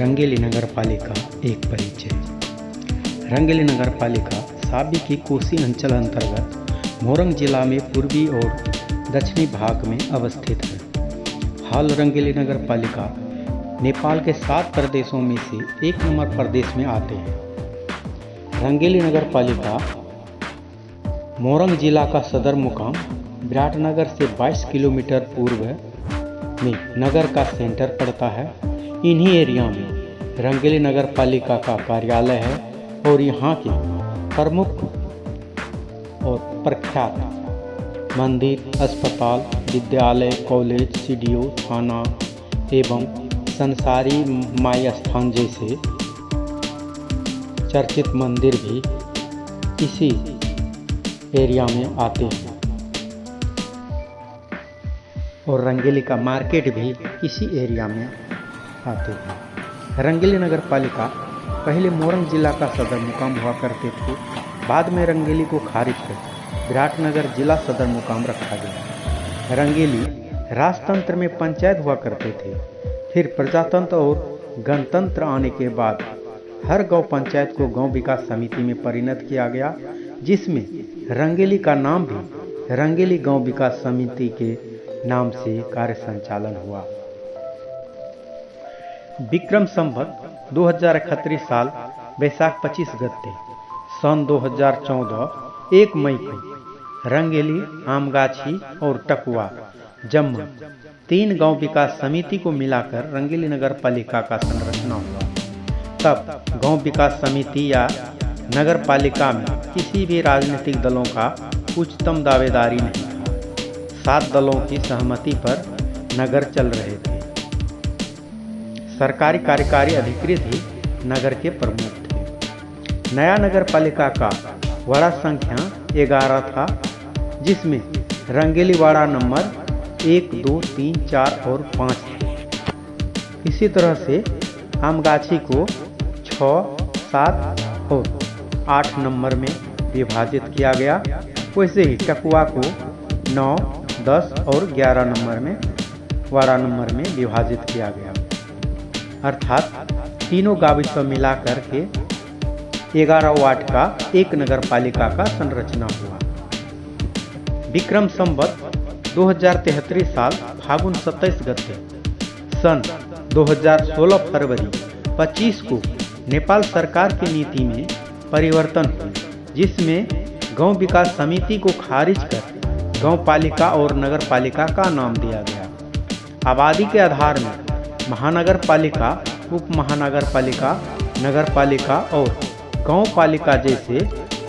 रंगेली नगर पालिका एक परिचय। रंगेली नगर पालिका साबी की कोसी अंचल अंतर्गत मोरंग जिला में पूर्वी और दक्षिणी भाग में अवस्थित है। हाल रंगेली नगर पालिका नेपाल के 7 प्रदेशों में से 1 नंबर प्रदेश में आते हैं। रंगेली नगर पालिका मोरंग जिला का सदर मुकाम विराटनगर से 22 किलोमीटर पूर्व में नगर का सेंटर पड़ता है। इन्हीं एरिया में रंगेली नगर पालिका का कार्यालय है और यहाँ के प्रमुख और प्रख्यात मंदिर, अस्पताल, विद्यालय, कॉलेज, सीडीओ, थाना एवं संसारी माई स्थान जैसे चर्चित मंदिर भी इसी एरिया में आते हैं और रंगेली का मार्केट भी इसी एरिया में आते हैं। रंगेली नगर पालिका पहले मोरंग जिला का सदर मुकाम हुआ करते थे। बाद में रंगेली को खारिज कर विराटनगर जिला सदर मुकाम रखा गया। रंगेली राजतंत्र में पंचायत हुआ करते थे। फिर प्रजातंत्र और गणतंत्र आने के बाद हर गांव पंचायत को गांव विकास समिति में परिणत किया गया, जिसमें रंगेली का नाम भी रंगेली गांव विकास समिति के नाम से कार्य संचालन हुआ। विक्रम संवत 2031 साल बैसाख 25 गते सन 2014 1 मई को रंगेली, आमगाछी और टकुआ जम्मा 3 गांव विकास समिति को मिलाकर रंगेली नगर पालिका का संरचना हुआ। तब गांव विकास समिति या नगर पालिका में किसी भी राजनीतिक दलों का उच्चतम दावेदारी नहीं था। 7 दलों की सहमति पर नगर चल रहे थे। सरकारी कार्यकारी अधिकृत ही नगर के प्रमुख थे। नया नगर पालिका का वार्ड संख्या 11 था, जिसमें रंगेली वार्ड नंबर 1, 2, 3, 4 और 5 थे। इसी तरह से आमगाछी को 6, 7 और 8 नंबर में विभाजित किया गया। वैसे ही टकुआ को 9, 10 और 11 नंबर में वार्ड नंबर में विभाजित किया गया। अर्थात तीनों गांव मिलाकर के 11 वार्ड का एक नगर पालिका का संरचना हुआ। विक्रम संवत 2033 साल फागुन 27 गते सन 2016 फरवरी 25 को नेपाल सरकार की नीति में परिवर्तन हुआ, जिसमें गांव विकास समिति को खारिज कर गांव पालिका और नगर पालिका का नाम दिया गया। आबादी के आधार में महानगर पालिका, उप महानगर पालिका, नगर पालिका और गांव पालिका जैसे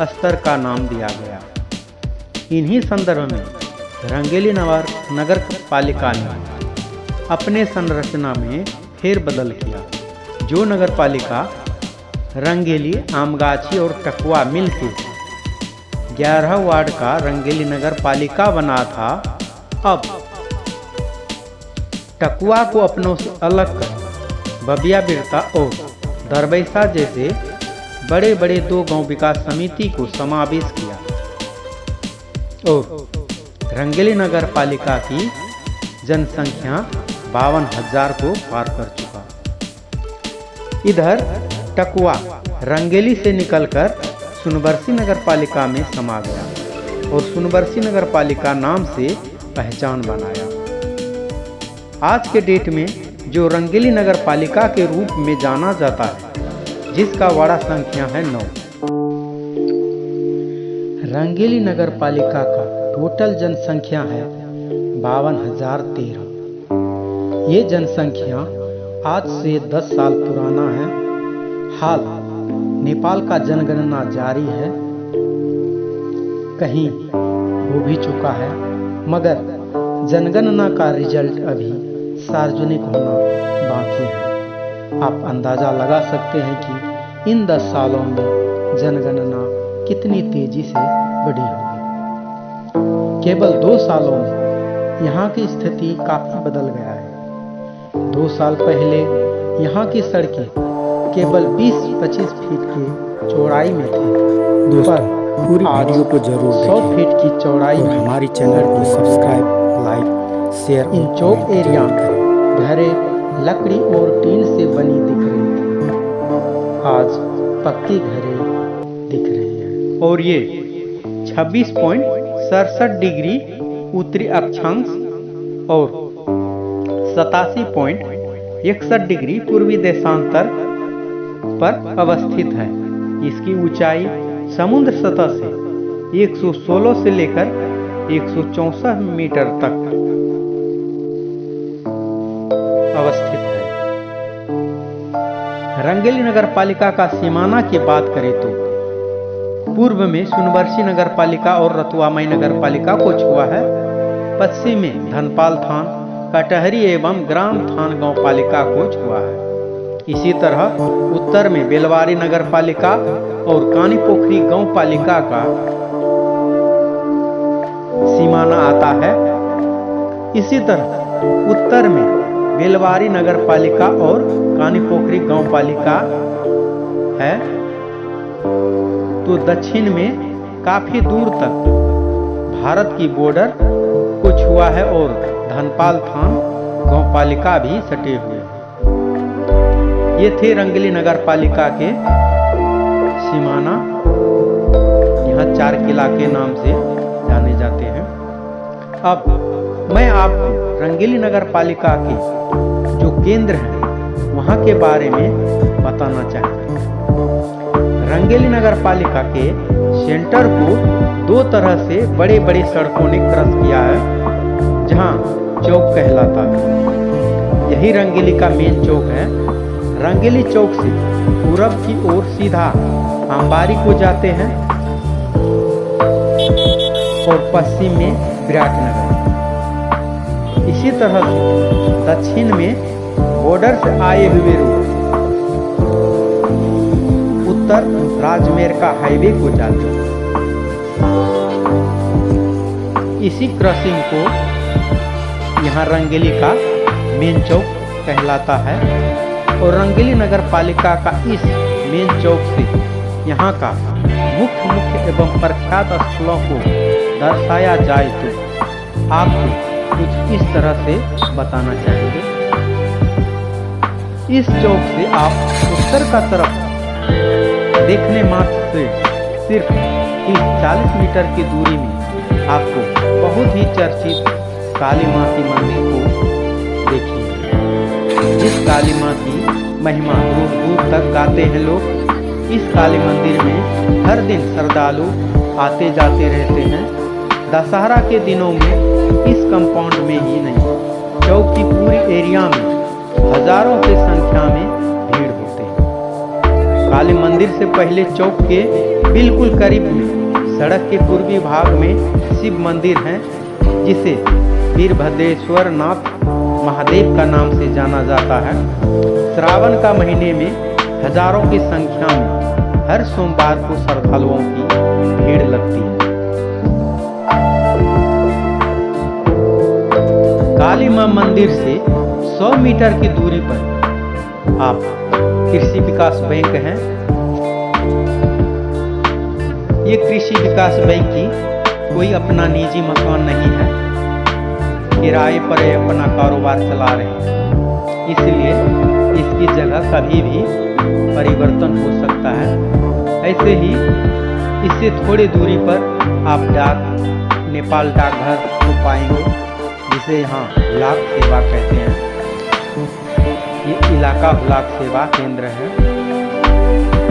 स्तर का नाम दिया गया। इन्हीं संदर्भ में रंगेली नगर पालिका ने अपने संरचना में फेरबदल किया। जो नगर पालिका रंगेली, आमगाछी और टकुआ मिलकर 11 वार्ड का रंगेली नगर पालिका बना था, अब टकुआ को अपनों से अलग कर बबिया बिरता और दरबैसा जैसे बड़े बड़े 2 गांव विकास समिति को समावेश किया और रंगेली नगर पालिका की जनसंख्या 52,000 को पार कर चुका। इधर टकुआ रंगेली से निकलकर सुनबरसी नगर पालिका में समा गया और सुनबरसी नगर पालिका नाम से पहचान बनाया। आज के डेट में जो रंगेली नगर पालिका के रूप में जाना जाता है, जिसका वार्ड संख्या है 9। रंगेली नगर पालिका का टोटल जनसंख्या है 52,013। ये जनसंख्या आज से 10 साल पुराना है। हाल नेपाल का जनगणना जारी है, कहीं हो भी चुका है, मगर जनगणना का रिजल्ट अभी सार्वजनिक होना बाकी है। आप अंदाजा लगा सकते हैं कि इन 10 सालों में जनगणना कितनी तेजी से बढ़ी होगी। केवल 2 सालों में यहाँ की स्थिति काफी बदल गया है। 2 साल पहले यहाँ की सड़कें केवल 20-25 फीट की चौड़ाई में थी। दोस्तों, पूरी वीडियो को जरूर 100 फीट की चौड़ाई और में हमारी चैनल को subscribe, like, share in Chowk area में घरें लकड़ी और टीन से बनी दिख रही आज पक्की घरें दिख रही हैं और ये 26.67 डिग्री उत्तरी अक्षांश और 87.61 डिग्री पूर्वी देशांतर पर अवस्थित है। इसकी ऊंचाई समुद्र सतह से 116 से लेकर 164 मीटर तक अवस्थित है। रंगेली नगर पालिका का सीमाना की बात करें तो पूर्व में सुनवर्षी नगर पालिका और रतुआमाई नगर पालिका को छुआ है। पश्चिम में धनपाल थान, कटहरी एवं ग्राम थान गांव पालिका को छुआ है। इसी तरह उत्तर में बेलवारी नगर पालिका और कानी पोखरी गांव पालिका का सीमाना आता है। इसी तरह उत्तर में बेलवारी नगर पालिका और कानी पोखरी गांव पालिका है, तो दक्षिण में काफी दूर तक भारत की बॉर्डर को छुआ है और धनपाल थान गांव पालिका भी सटे हुए हैं। ये थे रंगेली नगर पालिका के सीमाना। यहाँ 4 किला के नाम से जाने जाते हैं। अब मैं आपको रंगेली नगर पालिका के जो केंद्र हैं वहाँ के बारे में बताना चाहता हूँ। रंगेली नगर पालिका के सेंटर को 2 तरह से बड़े बड़े सड़कों ने क्रॉस किया है, जहाँ चौक कहलाता है। यही रंगेली का मेन चौक है। रंगेली चौक से पूरब की ओर सीधा अंबारी को जाते हैं और पश्चिम में विराटनगर। इसी तरह से दक्षिण में बॉर्डर से आए हुए रूट उत्तर राजमेर का हाईवे को जाते हैं। इसी क्रॉसिंग को यहाँ रंगेली का मेन चौक कहलाता है और रंगेली नगर पालिका का इस मेन चौक से यहाँ का मुख्य एवं प्रख्यात स्थलों को दर्शाया जाए तो आपको कुछ इस तरह से बताना चाहेंगे। इस चौक से आप उत्तर का तरफ देखने मात्र से सिर्फ 30-40 मीटर की दूरी में आपको बहुत ही चर्चित काली माँ की मंदिर को देखिए। जिस काली माँ की महिमा दूर दूर तक गाते हैं लोग। इस काली मंदिर में हर दिन श्रद्धालु आते जाते रहते हैं। दशहरा के दिनों में इस कंपाउंड में ही नहीं, चौक की पूरी एरिया में हजारों की संख्या में भीड़ होते हैं। काली मंदिर से पहले चौक के बिल्कुल करीब में सड़क के पूर्वी भाग में शिव मंदिर है, जिसे वीरभद्रेश्वर नाथ महादेव का नाम से जाना जाता है। श्रावण का महीने में हजारों की संख्या में हर सोमवार को श्रद्धालुओं की भीड़ लगती है। काली मां मंदिर से 100 मीटर की दूरी पर आप कृषि विकास बैंक है। ये कृषि विकास बैंक की कोई अपना निजी मकान नहीं है, किराए पर अपना कारोबार चला रहे हैं, इसलिए इसकी जगह कभी भी परिवर्तन हो सकता है। ऐसे ही इससे थोड़ी दूरी पर आप नेपाल डाकघर को पाएंगे, जिसे यहाँ हुलाक सेवा कहते हैं। ये इलाका हुलाक सेवा केंद्र है।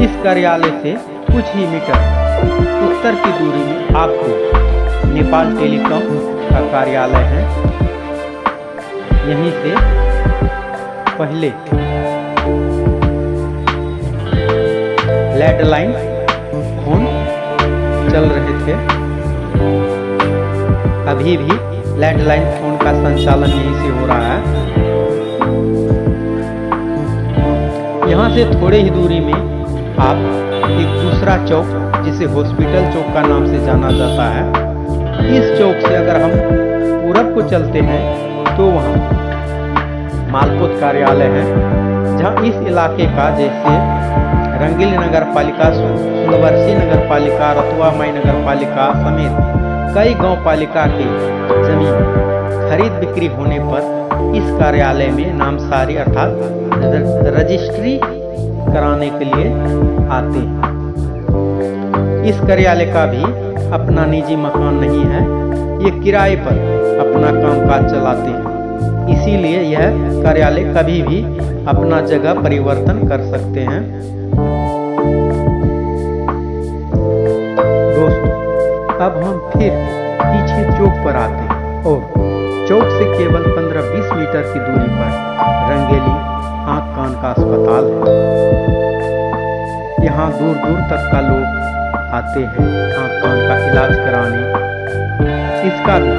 इस कार्यालय से कुछ ही मीटर उत्तर की दूरी में आपको नेपाल टेलीकॉम का कार्यालय है। यहीं से पहले लैंडलाइन फोन चल रहे थे, अभी भी लैंडलाइन फोन का संचालन यहीं से हो रहा है। यहाँ से थोड़े ही दूरी में आप एक दूसरा चौक, जिसे हॉस्पिटल चौक का नाम से जाना जाता है, इस चौक से अगर हम पूरब को चलते हैं तो वहाँ मालपोत कार्यालय है, जहाँ इस इलाके का जैसे रंगेली नगर पालिका, सुनवर्षी नगर पालिका, रतुआमाई नगर पालिका समेत कई गांव पालिका की जमीन खरीद बिक्री होने पर इस कार्यालय में नामसारी अर्थात रजिस्ट्री कराने के लिए आते हैं। इस कार्यालय का भी अपना निजी मकान नहीं है, ये किराए पर अपना कामकाज चलाते हैं। इसीलिए यह कार्यालय कभी भी अपना जगह परिवर्तन कर सकते हैं। दोस्तों, अब हम फिर पीछे चौक पर आते हैं और चौक से केवल 15-20 मीटर की दूरी पर रंगेली आँख कान का अस्पताल है। यहाँ दूर दूर तक का लोग आते हैं आँख कान का इलाज कराने। इसका भी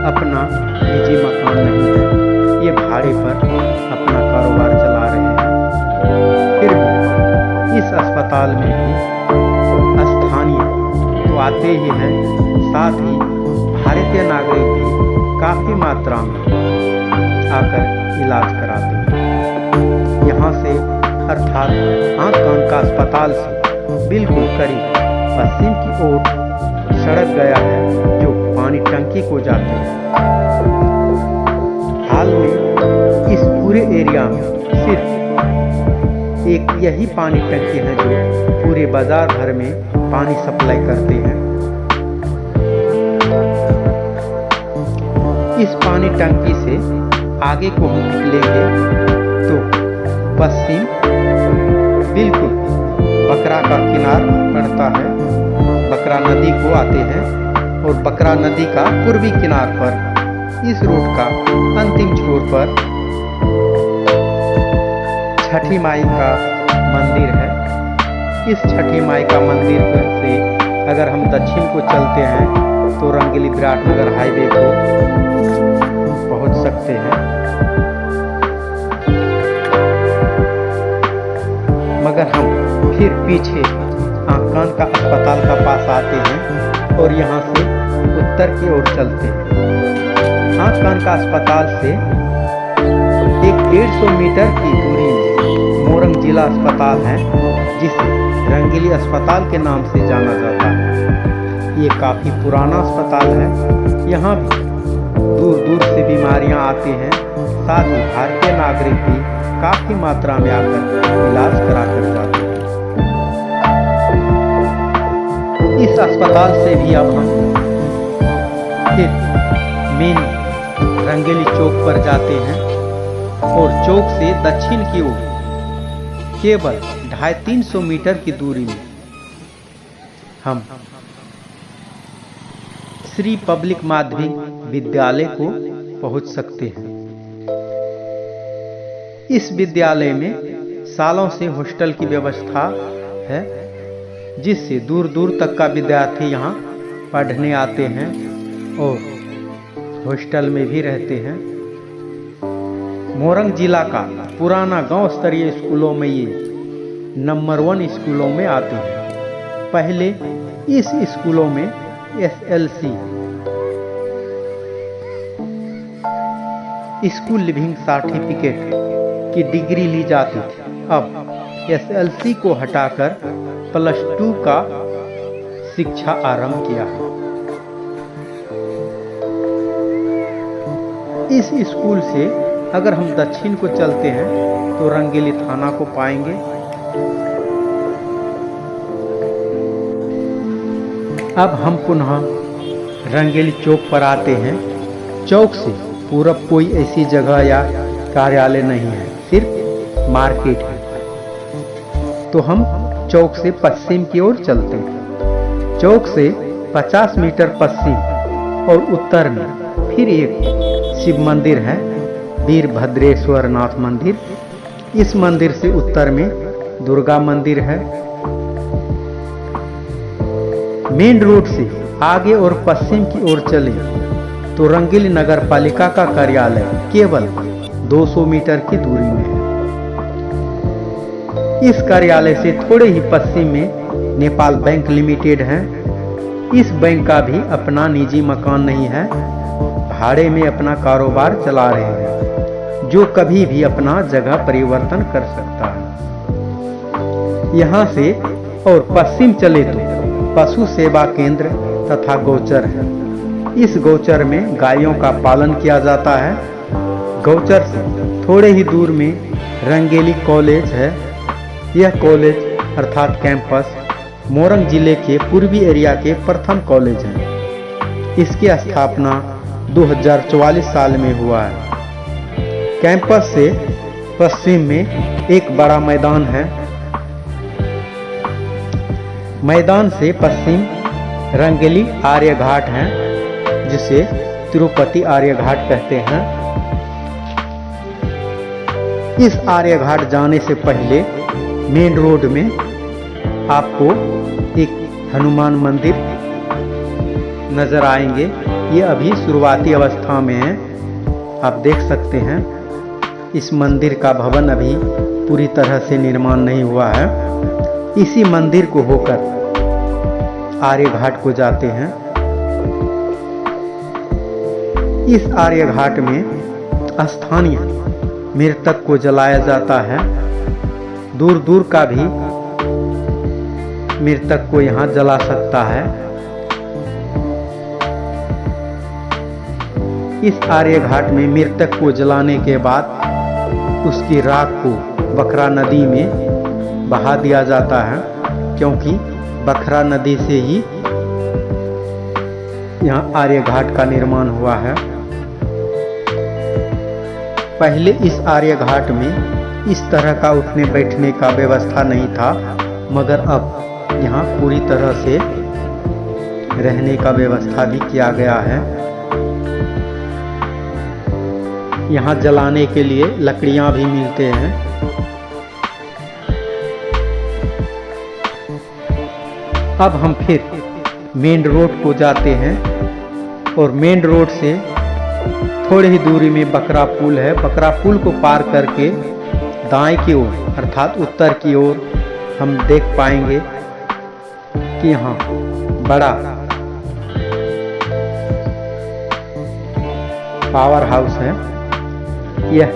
अपना निजी मकान नहीं है, ये भाड़े पर अपना कारोबार चला रहे हैं। फिर भी इस अस्पताल में भी स्थानीय तो आते ही हैं, साथ ही भारतीय नागरिक भी काफ़ी मात्रा में आकर इलाज कराते हैं। यहाँ से अर्थात आँख कान का अस्पताल से बिल्कुल करीब पश्चिम की ओर सड़क गया है जो पानी टंकी को जाती है। हाल में इस पूरे एरिया में सिर्फ एक यही पानी टंकी है जो पूरे बाजार भर में पानी सप्लाई करते हैं। इस पानी टंकी से आगे को हम निकलेंगे तो पश्चिम बिल्कुल बकरा का किनार पड़ता है। बकरा नदी को आते हैं और बकरा नदी का पूर्वी किनार पर इस रोड का अंतिम छोर पर छठी माई का मंदिर है। इस छठी माई का मंदिर से अगर हम दक्षिण को चलते हैं तो रंगेली विराटनगर हाईवे को पहुंच सकते हैं। मगर हम फिर पीछे आँख कान का अस्पताल का पास आते हैं और यहाँ से उत्तर की ओर चलते हैं। आँख कान का अस्पताल से 150 मीटर की दूरी में मोरंग जिला अस्पताल है, जिसे रंगेली अस्पताल के नाम से जाना जाता है। ये काफ़ी पुराना अस्पताल है। यहाँ भी दूर दूर से बीमारियाँ आती हैं, साथ ही भारतीय नागरिक भी काफ़ी मात्रा में आकर इलाज करा कर जाते हैं। इस अस्पताल से भी अब हम फिर मेन रंगेली चौक पर जाते हैं और चौक से दक्षिण की ओर केवल 250-300 मीटर की दूरी में हम श्री पब्लिक माध्यमिक विद्यालय को पहुंच सकते हैं। इस विद्यालय में सालों से हॉस्टल की व्यवस्था है, जिससे दूर दूर तक का विद्यार्थी यहाँ पढ़ने आते हैं और हॉस्टल में भी रहते हैं। मोरंग जिला का पुराना गांव स्तरीय स्कूलों में ये नंबर 1 स्कूलों में आते हैं। पहले इस स्कूलों में SLC स्कूल लिविंग सर्टिफिकेट की डिग्री ली जाती थी। अब SLC को हटाकर +2 का शिक्षा आरंभ किया है। इस स्कूल से अगर हम दक्षिण को चलते हैं तो रंगेली थाना को पाएंगे। अब हम पुनः रंगेली चौक पर आते हैं। चौक से पूरब कोई ऐसी जगह या कार्यालय नहीं है, सिर्फ मार्केट है। तो हम चौक से पश्चिम की ओर चलते हैं। चौक से 50 मीटर पश्चिम और उत्तर में फिर एक शिव मंदिर है, वीरभद्रेश्वर नाथ मंदिर। इस मंदिर से उत्तर में दुर्गा मंदिर है। मेन रोड से आगे और पश्चिम की ओर चले तो रंगेली नगर पालिका का कार्यालय केवल 200 मीटर की दूरी में है। इस कार्यालय से थोड़े ही पश्चिम में नेपाल बैंक लिमिटेड है। इस बैंक का भी अपना निजी मकान नहीं है, भाड़े में अपना कारोबार चला रहे हैं, जो कभी भी अपना जगह परिवर्तन कर सकता है। यहाँ से और पश्चिम चले तो पशु सेवा केंद्र तथा गौचर है। इस गौचर में गायों का पालन किया जाता है। गौचर से थोड़े ही दूर में रंगेली कॉलेज है यह कॉलेज अर्थात कैंपस मोरंग जिले के पूर्वी एरिया के प्रथम कॉलेज है। इसकी स्थापना 2044 साल में हुआ है। कैंपस से पश्चिम में एक बड़ा मैदान है। मैदान से पश्चिम रंगेली आर्य घाट है, जिसे तिरुपति आर्य घाट कहते हैं। इस आर्य घाट जाने से पहले मेन रोड में आपको एक हनुमान मंदिर नजर आएंगे। ये अभी शुरुआती अवस्था में है, आप देख सकते हैं। इस मंदिर का भवन अभी पूरी तरह से निर्माण नहीं हुआ है। इसी मंदिर को होकर आर्य घाट को जाते हैं। इस आर्य घाट में स्थानीय मृतक को जलाया जाता है। दूर दूर का भी मृतक को यहाँ जला सकता है। इस आर्य घाट में मृतक को जलाने के बाद उसकी राख को बखरा नदी में बहा दिया जाता है, क्योंकि बखरा नदी से ही यहाँ आर्य घाट का निर्माण हुआ है। पहले इस आर्य घाट में इस तरह का उठने बैठने का व्यवस्था नहीं था, मगर अब यहाँ पूरी तरह से रहने का व्यवस्था भी किया गया है। यहाँ जलाने के लिए लकड़ियाँ भी मिलते हैं। अब हम फिर मेन रोड को जाते हैं और मेन रोड से थोड़ी ही दूरी में बकरा पुल है। बकरा पुल को पार करके दाएं की ओर अर्थात उत्तर की ओर हम देख पाएंगे कि यहाँ बड़ा पावर हाउस है। यह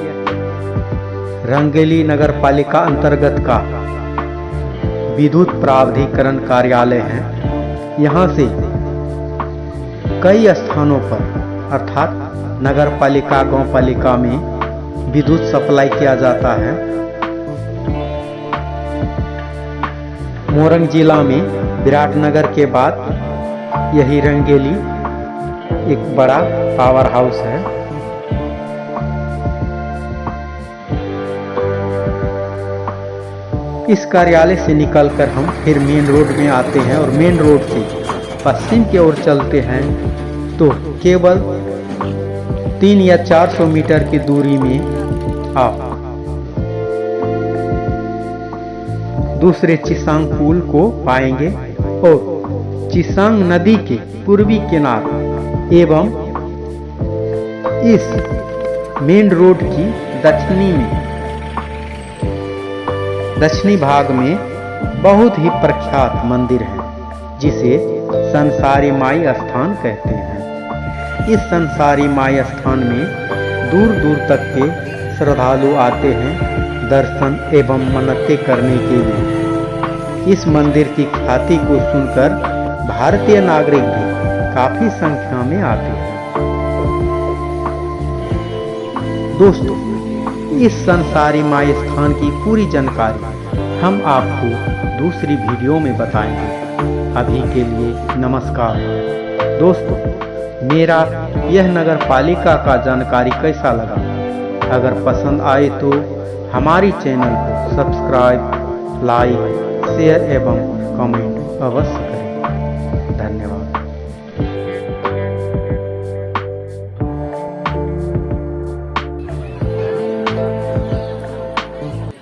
रंगेली नगर पालिका अंतर्गत का विद्युत प्राधिकरण कार्यालय है। यहाँ से कई स्थानों पर अर्थात नगर पालिका गांव पालिका में विद्युत सप्लाई किया जाता है। मोरंग जिला में विराटनगर के बाद यही रंगेली एक बड़ा पावर हाउस है। इस कार्यालय से निकलकर हम फिर मेन रोड में आते हैं और मेन रोड से पश्चिम की ओर चलते हैं तो केवल 300 या 400 मीटर की दूरी में आप दूसरे चिसांग पुल को पाएंगे और चिसांग नदी के पूर्वी किनारे एवं इस मेन रोड की दक्षिणी भाग में बहुत ही प्रख्यात मंदिर है, जिसे संसारी माई स्थान कहते हैं। इस संसारी माई स्थान में दूर दूर तक के श्रद्धालु आते हैं दर्शन एवं मन्नतें करने के लिए। इस मंदिर की ख्याति को सुनकर भारतीय नागरिक भी काफी संख्या में आते हैं। दोस्तों, इस संसारी माई स्थान की पूरी जानकारी हम आपको दूसरी वीडियो में बताएंगे। अभी के लिए नमस्कार। दोस्तों, मेरा यह नगर पालिका का जानकारी कैसा लगा? अगर पसंद आए तो हमारी चैनल को सब्सक्राइब, लाइक, शेयर एवं कमेंट अवश्य करें। धन्यवाद।